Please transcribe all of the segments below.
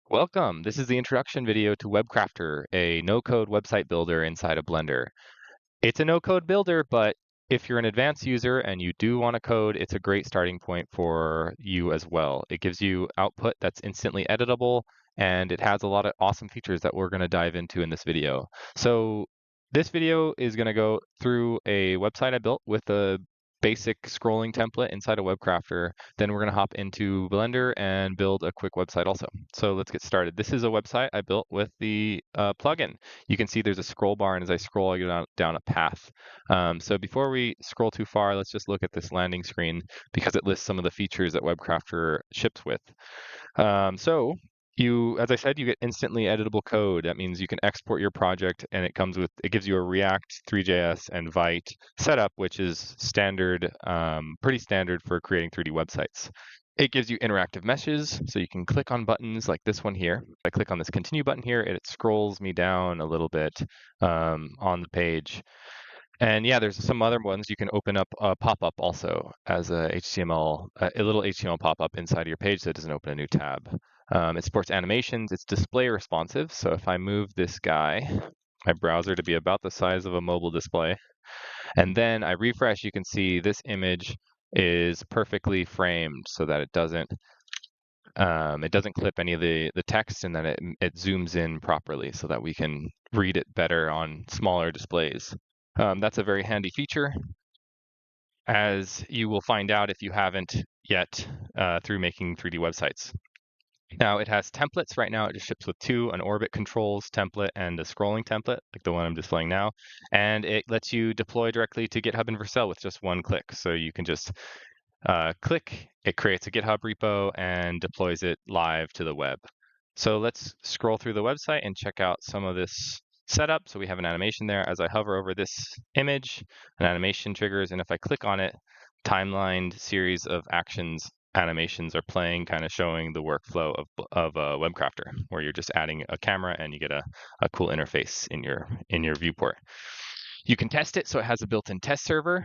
Welcome. This is the introduction video to WebCrafter, a no-code website builder inside of Blender. It's a no-code builder, but if you're an advanced user and you do want to code, it's a great starting point for you as well. It gives you output that's instantly editable, and it has a lot of awesome features that we're going to dive into in this video. So this video is going to go through a website I built with a basic scrolling template inside of WebCrafter. Then we're going to hop into Blender and build a quick website also. So let's get started. This is a website I built with the plugin. You can see there's a scroll bar, and as I scroll, I go down a path. So before we scroll too far, let's just look at this landing screen because it lists some of the features that WebCrafter ships with. As I said, you get instantly editable code. That means you can export your project, and it gives you a React, three.js, and Vite setup, which is standard, pretty standard for creating 3D websites. It gives you interactive meshes, so you can click on buttons like this one here. If I click on this continue button here, it scrolls me down a little bit on the page. And yeah, there's some other ones. You can open up a pop-up also as a little HTML pop-up inside of your page that doesn't open a new tab. It supports animations. It's display responsive. So if I move this guy, my browser to be about the size of a mobile display, and then I refresh, you can see this image is perfectly framed so that it doesn't clip any of the text, and then it zooms in properly so that we can read it better on smaller displays. That's a very handy feature, as you will find out if you haven't yet through making 3D websites. Now it has templates. Right now it just ships with two, an orbit controls template and a scrolling template, like the one I'm displaying now. And it lets you deploy directly to GitHub and Vercel with just one click. So you can just click, it creates a GitHub repo and deploys it live to the web. So let's scroll through the website and check out some of this setup. So we have an animation there. As I hover over this image, an animation triggers, and if I click on it, timelined series of actions animations are playing, kind of showing the workflow of WebCrafter, where you're just adding a camera and you get a cool interface in your viewport. You can test it, so it has a built-in test server.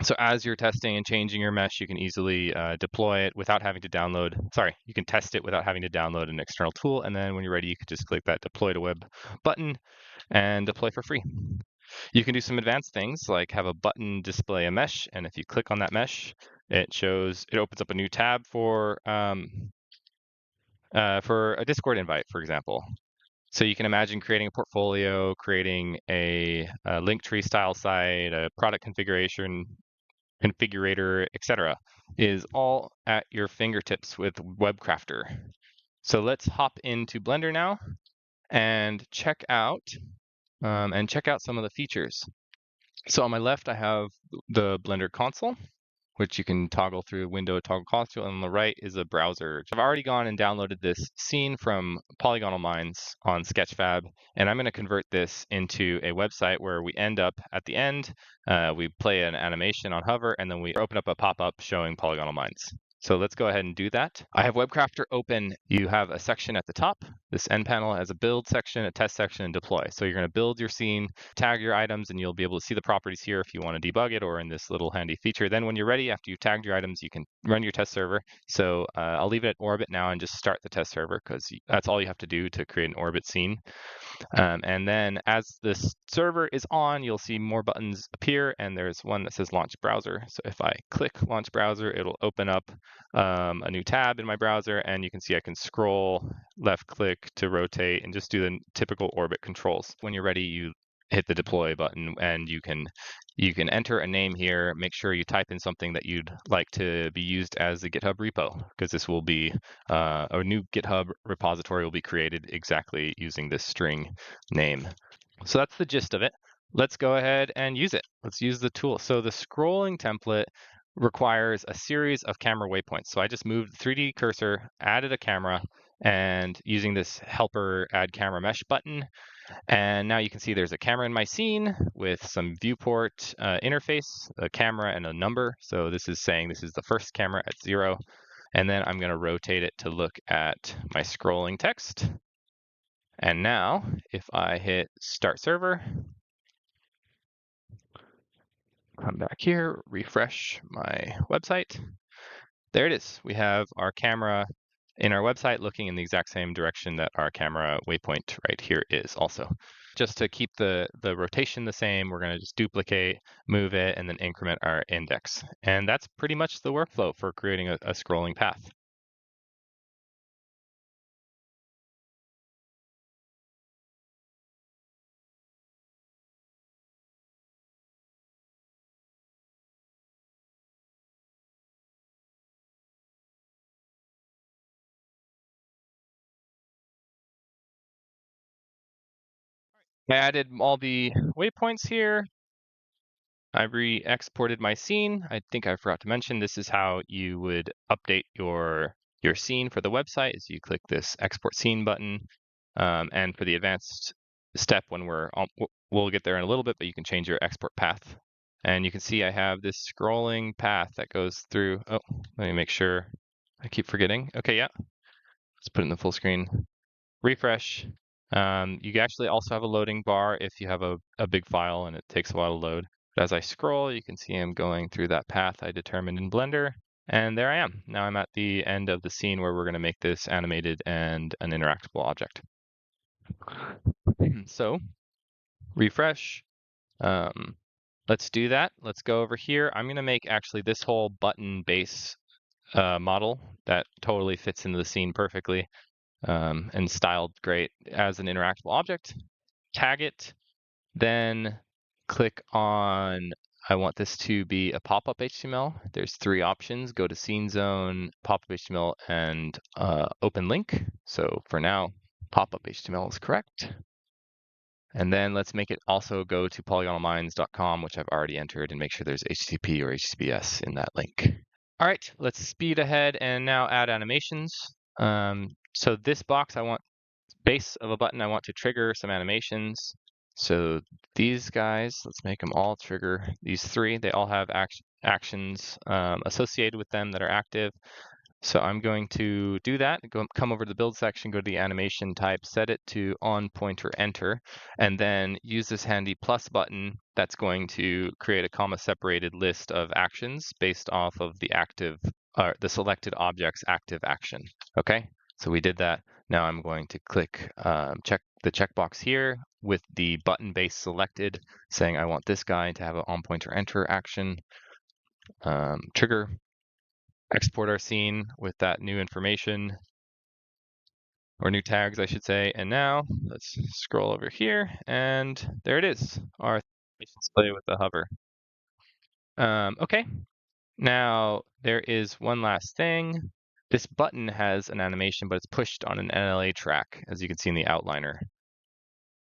So as you're testing and changing your mesh, you can easily deploy it without having to download. Sorry, you can test it without having to download an external tool. And then when you're ready, you can just click that deploy to web button and deploy for free. You can do some advanced things like have a button display a mesh. And if you click on that mesh, it opens up a new tab for a Discord invite, for example. So you can imagine creating a portfolio, creating a Linktree style site, a product configurator, etc., is all at your fingertips with WebCrafter. So let's hop into Blender now and check out some of the features. So on my left, I have the Blender console, which you can toggle through window toggle console, and on the right is a browser. I've already gone and downloaded this scene from Polygonal Minds on Sketchfab, and I'm going to convert this into a website where we end up at the end, we play an animation on hover, and then we open up a pop-up showing Polygonal Minds. So let's go ahead and do that. I have WebCrafter open. You have a section at the top. This end panel has a build section, a test section, and deploy. So you're going to build your scene, tag your items, and you'll be able to see the properties here if you want to debug it, or in this little handy feature. Then when you're ready, after you've tagged your items, you can run your test server. So I'll leave it at orbit now and just start the test server, because that's all you have to do to create an orbit scene. And then as this server is on, you'll see more buttons appear, and there's one that says launch browser. So if I click launch browser, it'll open up a new tab in my browser, and you can see I can scroll, left click to rotate, and just do the typical orbit controls. When you're ready, you hit the deploy button, and you can enter a name here. Make sure you type in something that you'd like to be used as a GitHub repo, because this will be a new GitHub repository will be created exactly using this string name. So that's the gist of it. Let's go ahead and use it. Let's use the tool. So the scrolling template requires a series of camera waypoints. So I just moved the 3D cursor, added a camera, and using this helper add camera mesh button. And now you can see there's a camera in my scene with some viewport interface, a camera and a number. So this is saying this is the first camera at 0. And then I'm going to rotate it to look at my scrolling text. And now if I hit start server, come back here, refresh my website. There it is. We have our camera in our website looking in the exact same direction that our camera waypoint right here is also. Just to keep the rotation the same, we're going to just duplicate, move it, and then increment our index. And that's pretty much the workflow for creating a scrolling path. I added all the waypoints here. I re-exported my scene. I think I forgot to mention this is how you would update your scene for the website is you click this export scene button. And for the advanced step when we'll get there in a little bit, but you can change your export path. And you can see I have this scrolling path that goes through. Oh, let me make sure. I keep forgetting. Okay, yeah. Let's put it in the full screen. Refresh. You actually also have a loading bar if you have a big file and it takes a while to load. But as I scroll, you can see I'm going through that path I determined in Blender. And there I am. Now I'm at the end of the scene where we're going to make this animated and an interactable object. So refresh. Let's do that. Let's go over here. I'm going to make actually this whole button base model that totally fits into the scene perfectly and styled great as an interactable object. Tag it, then click on, I want this to be a pop-up HTML. There's 3 options, go to scene zone, pop-up HTML, and open link. So for now, pop-up HTML is correct. And then let's make it also go to polygonalminds.com, which I've already entered, and make sure there's HTTP or HTTPS in that link. All right, let's speed ahead and now add animations. So this box, I want base of a button, I want to trigger some animations. So these guys, let's make them all trigger. These 3, they all have actions associated with them that are active. So I'm going to do that, come over to the build section, go to the animation type, set it to on pointer enter, and then use this handy plus button that's going to create a comma separated list of actions based off of the the selected object's active action. Okay, so we did that. Now I'm going to click check the checkbox here with the button base selected, saying I want this guy to have an on pointer enter action. Trigger. Export our scene with that new information, or new tags, I should say. And now let's scroll over here, and there it is, our display with the hover. Okay, now there is one last thing. This button has an animation, but it's pushed on an NLA track, as you can see in the outliner.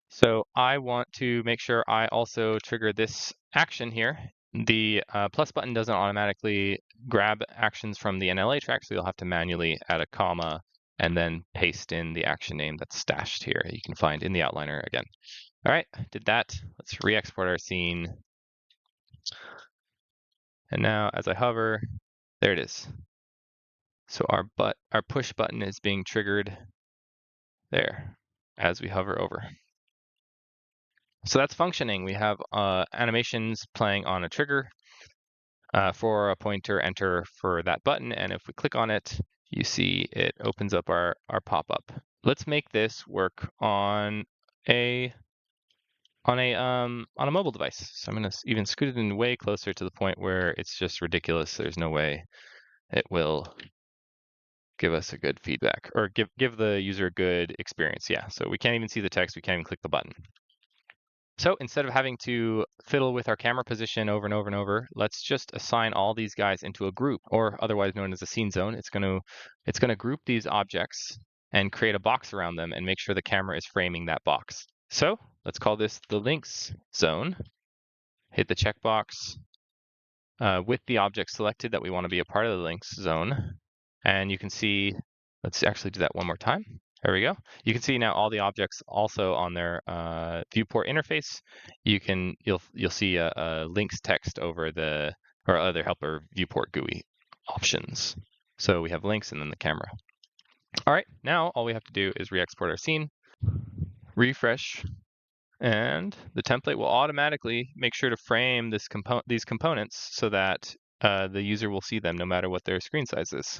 So I want to make sure I also trigger this action here. The plus button doesn't automatically grab actions from the NLA track, so you'll have to manually add a comma and then paste in the action name that's stashed here. You can find in the outliner again. All right, did that. Let's re-export our scene. And now as I hover, there it is. So our push button is being triggered there as we hover over. So that's functioning. We have animations playing on a trigger for a pointer enter for that button. And if we click on it, you see it opens up our pop-up. Let's make this work on a mobile device. So I'm going to even scoot it in way closer to the point where it's just ridiculous. There's no way it will give us a good feedback or give the user a good experience. Yeah, so we can't even see the text. We can't even click the button. So instead of having to fiddle with our camera position over and over and over, let's just assign all these guys into a group, or otherwise known as a scene zone. It's going to group these objects and create a box around them and make sure the camera is framing that box. So let's call this the links zone. Hit the checkbox with the object selected that we want to be a part of the links zone. And you can see, let's actually do that one more time. There we go. You can see now all the objects also on their viewport interface. You'll see a links text over or other helper viewport GUI options. So we have links and then the camera. All right, now all we have to do is re-export our scene, refresh, and the template will automatically make sure to frame these components so that the user will see them no matter what their screen size is.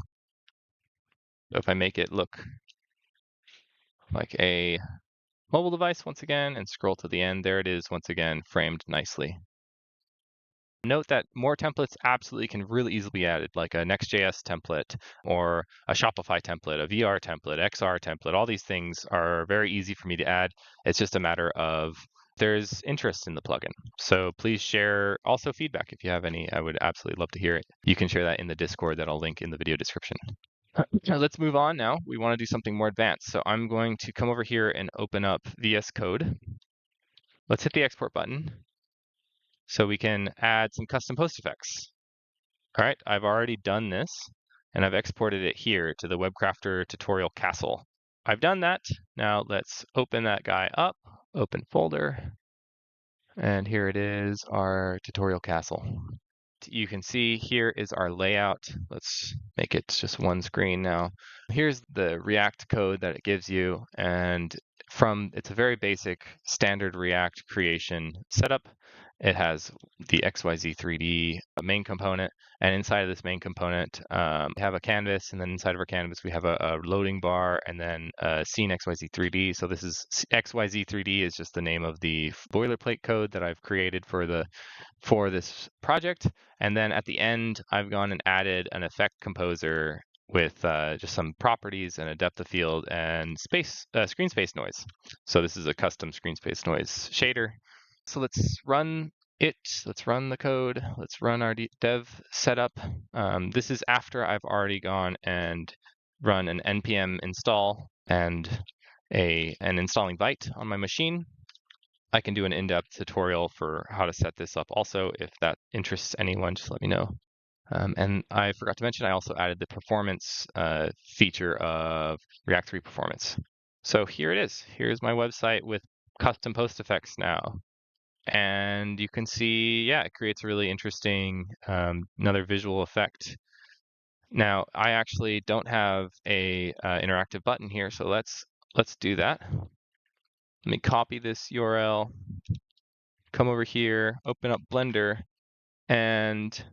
So if I make it look like a mobile device once again and scroll to the end, there it is once again, framed nicely. Note that more templates absolutely can really easily be added, like a Next.js template or a Shopify template, a VR template, XR template. All these things are very easy for me to add. It's just a matter of there's interest in the plugin. So please share also feedback if you have any. I would absolutely love to hear it. You can share that in the Discord that I'll link in the video description. Let's move on now. We want to do something more advanced. So I'm going to come over here and open up VS Code. Let's hit the export button so we can add some custom post effects. All right, I've already done this and I've exported it here to the WebCrafter tutorial castle. I've done that. Now let's open that guy up, open folder, and here it is, our tutorial castle. You can see here is our layout. Let's make it just one screen now. Here's the React code that it gives you, and it's a very basic standard React creation setup. It has the XYZ 3D main component, and inside of this main component, we have a canvas, and then inside of our canvas, we have a loading bar, and then scene XYZ 3D. So this is XYZ 3D is just the name of the boilerplate code that I've created for this project. And then at the end, I've gone and added an effect composer with just some properties and a depth of field and screen space noise. So this is a custom screen space noise shader. So let's run it. Let's run the code. Let's run our dev setup. This is after I've already gone and run an npm install and an installing byte on my machine. I can do an in-depth tutorial for how to set this up also. If that interests anyone, just let me know. And I forgot to mention, I also added the performance feature of React 3 Performance. So here it is. Here's my website with custom post effects now. And you can see, yeah, it creates a really interesting, another visual effect. Now, I actually don't have a interactive button here, so let's do that. Let me copy this URL, come over here, open up Blender, and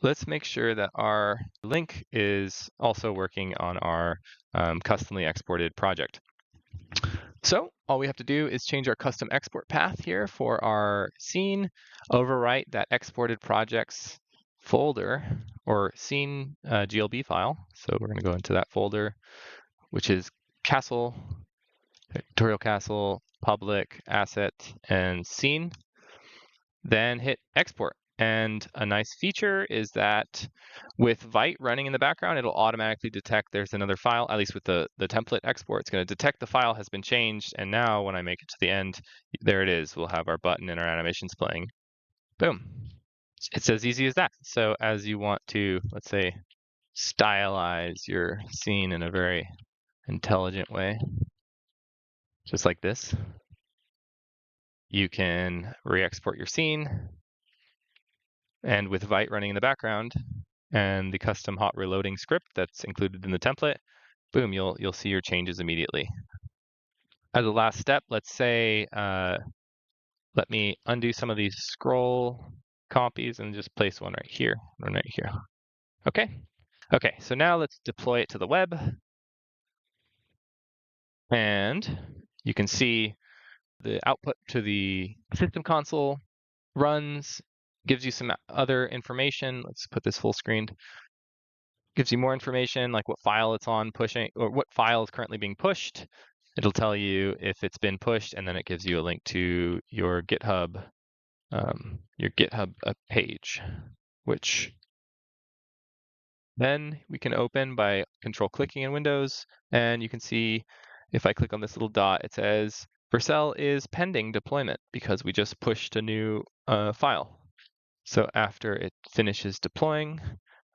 let's make sure that our link is also working on our customly exported project. So all we have to do is change our custom export path here for our scene, overwrite that exported projects folder or scene GLB file. So we're going to go into that folder, which is castle, tutorial castle, public, asset, and scene. Then hit export. And a nice feature is that with Vite running in the background, it'll automatically detect there's another file, at least with the template export. It's going to detect the file has been changed. And now when I make it to the end, there it is. We'll have our button and our animations playing. Boom. It's as easy as that. So as you want to, let's say, stylize your scene in a very intelligent way, just like this, you can re-export your scene. And with Vite running in the background and the custom hot reloading script that's included in the template, boom, you'll see your changes immediately. As a last step, let's say, let me undo some of these scroll copies and just place one right here, Okay. Okay, so now let's deploy it to the web. And you can see the output to the system console runs, gives you some other information. Let's put this full screen. Gives you more information like what file it's on pushing or what file is currently being pushed. It'll tell you if it's been pushed, and then it gives you a link to your GitHub page, which then we can open by control clicking in Windows. And you can see if I click on this little dot, it says Vercel is pending deployment because we just pushed a new file. So after it finishes deploying,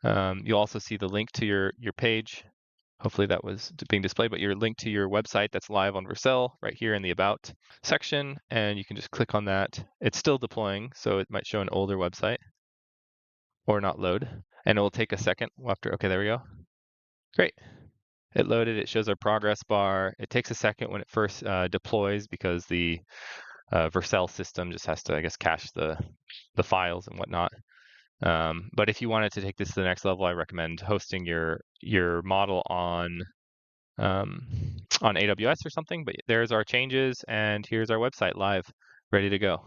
you'll also see the link to your page. Hopefully that was being displayed, but your link to your website that's live on Vercel right here in the About section, and you can just click on that. It's still deploying, so it might show an older website or not load, and it will take a second after. Okay, there we go. Great. It loaded. It shows our progress bar. It takes a second when it first deploys because the Vercel system just has to, I guess, cache the files and whatnot. But if you wanted to take this to the next level, I recommend hosting your your model on AWS or something, but there's our changes, and here's our website live, ready to go.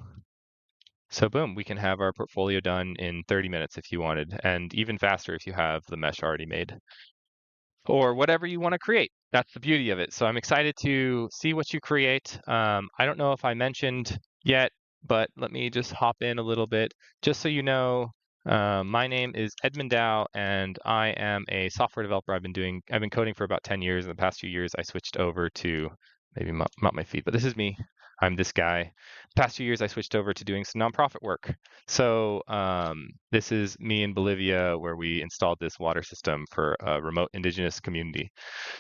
So boom, we can have our portfolio done in 30 minutes if you wanted, and even faster if you have the mesh already made. Or whatever you want to create. That's the beauty of it. So I'm excited to see what you create. I don't know if I mentioned yet, but let me just hop in a little bit. Just so you know, my name is Edmund Dow, and I am a software developer. I've been coding for about 10 years. In the past few years, I switched over to maybe not my feed, but this is me. I'm this guy. Past few years, I switched over to doing some nonprofit work. So this is me in Bolivia, where we installed this water system for a remote indigenous community.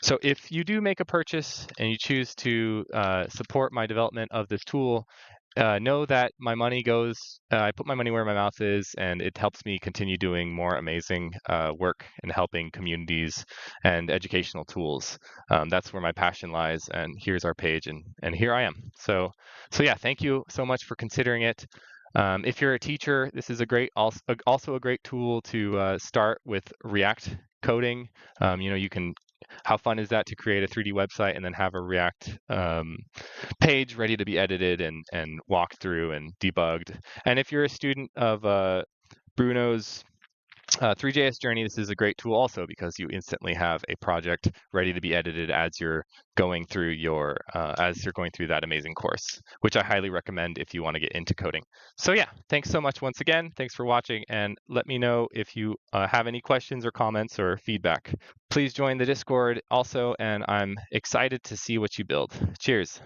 So if you do make a purchase and you choose to support my development of this tool, know that my money goes, I put my money where my mouth is, and it helps me continue doing more amazing work and helping communities and educational tools. That's where my passion lies, and here's our page, and here I am. So yeah, thank you so much for considering it. If you're a teacher, this is also a great tool to start with React coding. You can, how fun is that to create a 3D website and then have a React page ready to be edited and walked through and debugged. And if you're a student of Bruno's 3.js journey, this is a great tool also because you instantly have a project ready to be edited as you're going through that amazing course, which I highly recommend if you want to get into coding. So yeah, thanks so much once again. Thanks for watching, and let me know if you have any questions or comments or feedback. Please join the Discord also, and I'm excited to see what you build. Cheers.